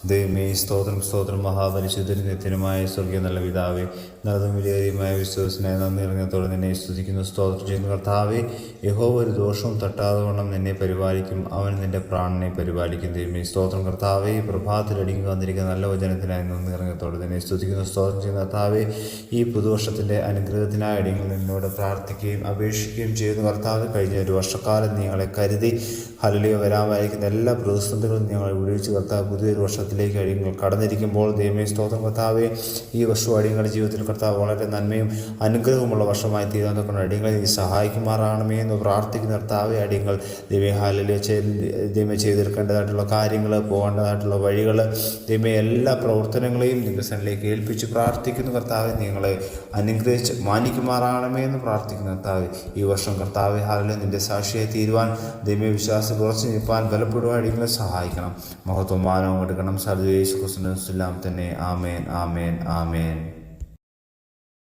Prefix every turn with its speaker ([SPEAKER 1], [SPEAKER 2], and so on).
[SPEAKER 1] ദൈവമേ സ്തോത്രം സ്തോത്രം മഹാപരിശുദ്ധനും നിത്യനുമായ സ്വർഗീയ നല്ല പിതാവേ, നല്ലതും വിലയേറിയമായ വിശ്വാസനായ നന്ദി ഇറങ്ങത്തോടെ നിന്നെ സ്തുതിക്കുന്നു, സ്തോത്രം ചെയ്യുന്ന കർത്താവേ. യഹോവ ഒരു ദോഷവും തട്ടാതെ വണ്ണം നിന്നെ പരിപാലിക്കും, അവൻ നിന്റെ പ്രാണനെ പരിപാലിക്കും. ദൈവമേ സ്തോത്രം കർത്താവേ. പ്രഭാതത്തിൽ അടിങ്ങി വന്നിരിക്കുന്ന നല്ല വചനത്തിനായി നന്ദി ഇറങ്ങത്തോടെ നിന്നെ സ്തുതിക്കുന്നു, സ്തോത്രം ചെയ്യുന്ന കർത്താവേ. ഈ പുതുവർഷത്തിൻ്റെ അനുഗ്രഹത്തിനായി അടിയങ്ങൾ നിന്നോട് പ്രാർത്ഥിക്കുകയും അപേക്ഷിക്കുകയും ചെയ്യുന്ന കർത്താവ്. കഴിഞ്ഞ ഒരു വർഷക്കാലം ഞങ്ങളെ കരുതി ഹല്ലേലൂയ വരാമായിരിക്കുന്ന എല്ലാ പ്രതിസന്ധികളും ഞങ്ങളെ വിടുവിച്ച് കർത്താവ് പുതിയൊരു വർഷത്തിലേക്ക് അടിയങ്ങൾ കടന്നിരിക്കുമ്പോൾ ദൈവമേ സ്തോത്രം കർത്താവേ. ഈ വർഷവും അടിയങ്ങളുടെ ജീവിതത്തിൽ കർത്താവ് വളരെ നന്മയും അനുഗ്രഹമുള്ള വർഷമായി തീരുന്നതൊക്കെ അടിയങ്ങളെ നീ സഹായിക്കുമാറാണമേ എന്ന് പ്രാർത്ഥിക്കുന്ന കർത്താവെ. അടിയങ്ങൾ ദൈവമേ ഹല്ലേലൂയ ദൈവമേ ചെയ്തെടുക്കേണ്ടതായിട്ടുള്ള കാര്യങ്ങൾ, പോകേണ്ടതായിട്ടുള്ള വഴികൾ, ദൈവമേ എല്ലാ പ്രവർത്തനങ്ങളെയും ദിവസങ്ങളിലേക്ക് ഏൽപ്പിച്ച് പ്രാർത്ഥിക്കുന്ന കർത്താവെ. നിങ്ങളെ അനുഗ്രഹിച്ച് മാനിക്കുമാറാണമേ എന്ന് പ്രാർത്ഥിക്കുന്ന കർത്താവെ. ഈ വർഷം കർത്താവെ ഹല്ലേലൂയ നിൻ്റെ സാക്ഷിയായി തീരുവാൻ ദൈവമേ വിശ്വാസം ഉറച്ചു നിൽപ്പാൻ ബലപ്പെടുവാൻ അടിയങ്ങളെ സഹായിക്കണം. മഹത്വം മാനവും എടുക്കണം. സർവ്വ യേശു ക്രിസ്തുവിൻ നാമത്തിൽ തന്നെ. ആമേൻ, ആമേൻ, ആമേൻ.